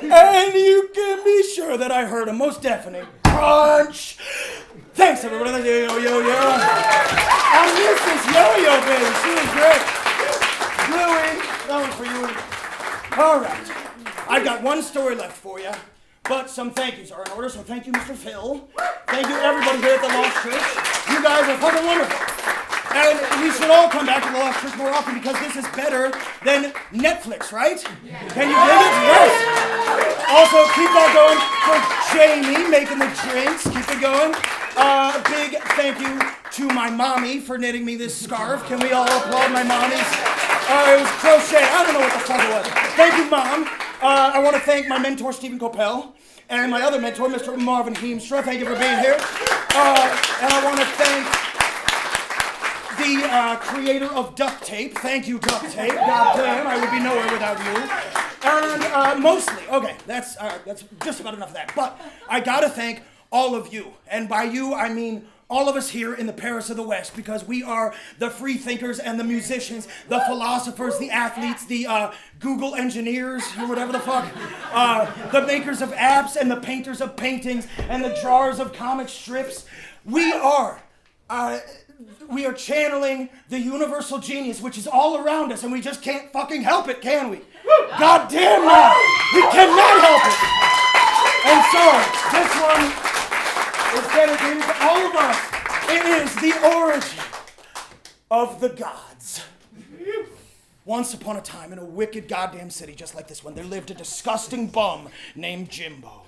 And you can be sure that I heard a most deafening crunch. Thanks, everybody. Yo-yo. I miss this yo-yo, baby. She was great. Bluey, that one's for you. All right. I've got one story left for you, but some thank yous are in order. So thank you, Mr. Phil. Thank you, everybody here at the Lost Church. You guys are fucking wonderful. And we should all come back to the Lost Church more often because this is better than Netflix, right? Can you dig it? Yes. Also, keep on going for Jamie making the drinks. Keep it going. Big thank you to my mommy for knitting me this scarf. Can we all applaud my mommies? It was crochet. I don't know what the fuck it was. Thank you, Mom. I want to thank my mentor, Stephen Coppell, and my other mentor, Mr. Marvin Heemstra. Thank you for being here. And I want to thank the creator of duct tape. Thank you, duct tape. God damn, I would be nowhere without you. And mostly, okay, that's just about enough of that. But I gotta thank all of you. And by you, I mean all of us here in the Paris of the West, because we are the free thinkers and the musicians, the philosophers, the athletes, the Google engineers, or whatever the fuck, the makers of apps and the painters of paintings and the drawers of comic strips. We are channeling the universal genius, which is all around us, and we just can't fucking help it, can we? God damn no! We cannot help it! And so, this one is dedicated to all of us. It is the origin of the gods. Once upon a time, in a wicked goddamn city just like this one, there lived a disgusting bum named Jimbo.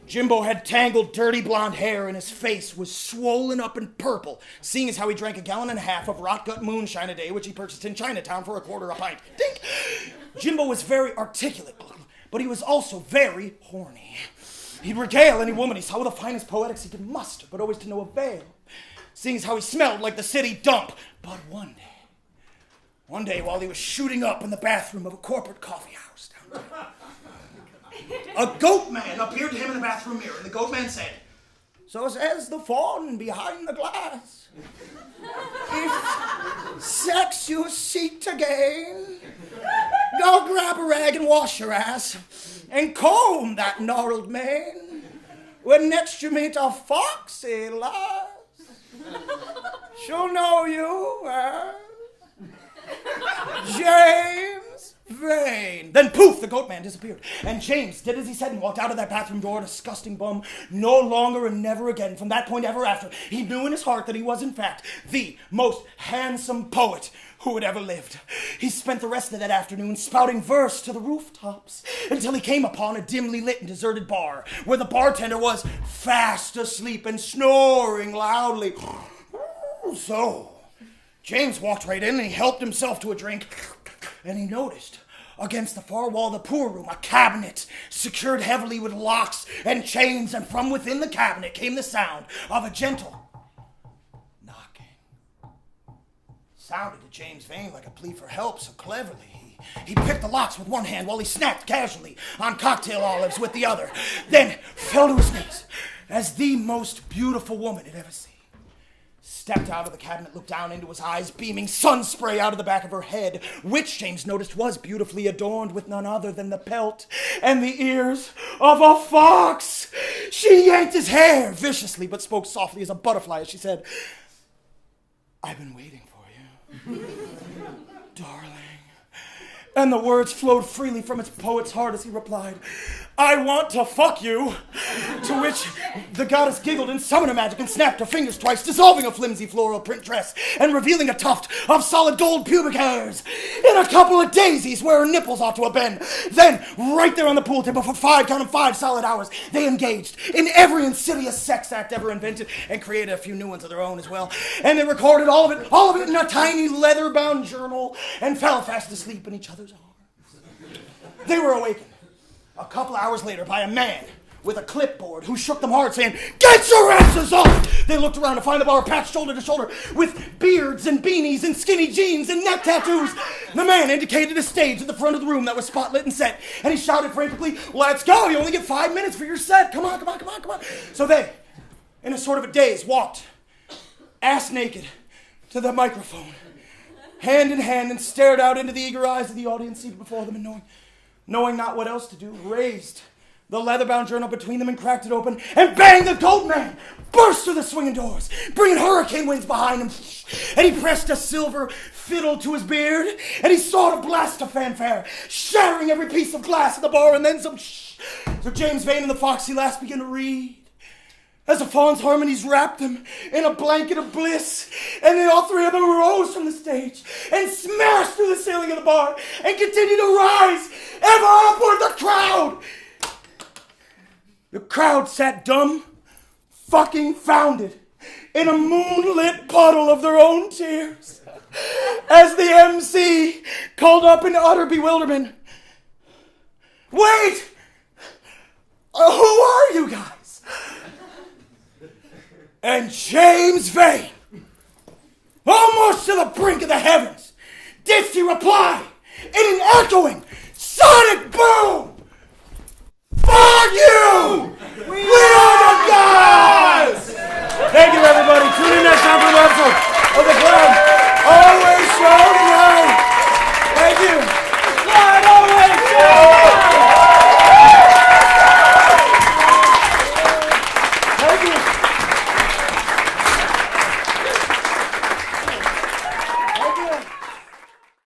Jimbo had tangled, dirty blonde hair, and his face was swollen up and purple, seeing as how he drank 1.5 gallons of rot gut moonshine a day, which he purchased in Chinatown for $0.25 a pint. Dink! Jimbo was very articulate, but he was also very horny. He'd regale any woman he saw with the finest poetics he could muster, but always to no avail, seeing as how he smelled like the city dump. But one day, while he was shooting up in the bathroom of a corporate coffee house downtown, a goat man appeared to him in the bathroom mirror, and the goat man said, "So says the fawn behind the glass. If sex you seek to gain, go grab a rag and wash your ass, and comb that gnarled mane. When next you meet a foxy lass, she'll know you as James Vane." Then poof, the goat man disappeared. And James did as he said and walked out of that bathroom door, a disgusting bum, no longer and never again. From that point ever after, he knew in his heart that he was in fact the most handsome poet who had ever lived. He spent the rest of that afternoon spouting verse to the rooftops until he came upon a dimly lit and deserted bar where the bartender was fast asleep and snoring loudly. So James walked right in and he helped himself to a drink, and he noticed against the far wall of the poor room a cabinet secured heavily with locks and chains, and from within the cabinet came the sound of a gentle knocking. Sounded to James Vane like a plea for help, so cleverly he picked the locks with one hand while he snapped casually on cocktail olives with the other, then fell to his knees as the most beautiful woman he'd ever seen stepped out of the cabinet, looked down into his eyes, beaming sun spray out of the back of her head, which James noticed was beautifully adorned with none other than the pelt and the ears of a fox. She yanked his hair viciously, but spoke softly as a butterfly as she said, "I've been waiting for you, darling." And the words flowed freely from its poet's heart as he replied, "I want to fuck you." To which the goddess giggled and summoned her magic and snapped her fingers twice, dissolving a flimsy floral print dress and revealing a tuft of solid gold pubic hairs in a couple of daisies where her nipples ought to have been. Then, right there on the pool table for 5 solid hours, they engaged in every insidious sex act ever invented and created a few new ones of their own as well. And they recorded all of it in a tiny leather-bound journal and fell fast asleep in each other's arms. They were awakened a couple hours later by a man with a clipboard who shook them hard saying, "Get your asses up!" They looked around to find the bar packed shoulder to shoulder with beards and beanies and skinny jeans and neck tattoos. The man indicated a stage at the front of the room that was spotlit and set, and he shouted frantically, "Let's go! You only get 5 minutes for your set. Come on, come on, come on, come on." So they, in a sort of a daze, walked ass naked to the microphone, hand in hand, and stared out into the eager eyes of the audience seated before them, and knowing not what else to do, raised the leather-bound journal between them and cracked it open, and bang, the goat man burst through the swinging doors, bringing hurricane winds behind him, and he pressed a silver fiddle to his beard, and he sought to blast a fanfare, shattering every piece of glass in the bar, and then some So James Vane and the Foxy Lass began to read, as the Fawn's harmonies wrapped them in a blanket of bliss, and they all three of them rose from the stage and smashed through the ceiling of the bar and continued to rise ever upward. The crowd sat dumb, fucking founded, in a moonlit puddle of their own tears, as the MC called up in utter bewilderment, "Wait! Who are you guys?" And James Vane, almost to the brink of the heavens, did he reply in an echoing, sonic boom, "Fuck you! We are the gods!" Thank you, everybody. Tune in next time for another episode.